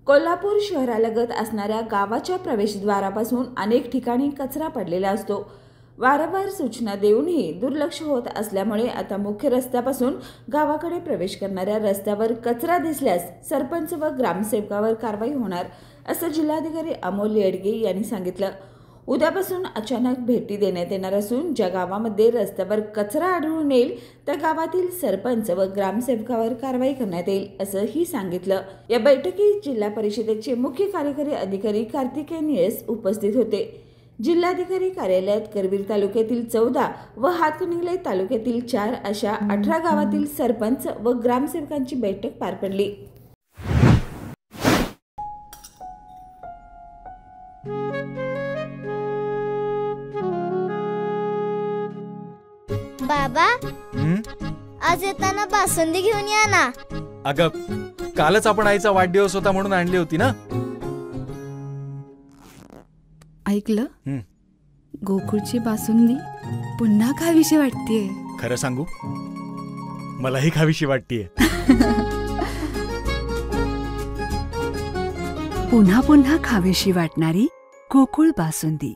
कोल्हापूर शहरालगत असणाऱ्या गावाच्या प्रवेशद्वारापासून अनेक ठिकाणी कचरा पडलेला असतो। वारंवार सूचना देऊनही दुर्लक्ष होत असल्यामुळे आता मुख्य रस्त्यापासून गावाकडे प्रवेश करणाऱ्या रस्त्यावर कचरा दिसल्यास सरपंच व ग्रामसेवकावर कारवाई होणार असं जिल्हाधिकारी अमोल येडगे यांनी सांगितलं। उद्यापासून अचानक भेटी देण्यात येणार असून ज्या गावामध्ये रस्त्यावर कचरा आढळून येईल त्या गावातील सरपंच व ग्रामसेवकावर कारवाई करण्यात येईल असंही सांगितलं। या बैठकीत जिल्हा परिषदेचे मुख्य कार्यकारी अधिकारी कार्तिकेय निळस उपस्थित होते। जिल्हाधिकारी कार्यालयात करवीर तालुक्यातील 14 व हातकणंगले तालुक्यातील 4 अशा 18 गावातील सरपंच व ग्रामसेवकांची बैठक पार पडली। बाबा, आज येताना बासुंदी घेऊन या ना। अगं, कालच आपण आईचा वाढदिवस होता म्हणून आणली होती ना। ऐकलं, गोकुळची बासुंदी पुन्हा खावीशी वाटतेय। खरं सांगू, मलाही खावीशी वाटतेय। पुन्हा पुन्हा खावीशी वाटणारी गोकुळ बासुंदी।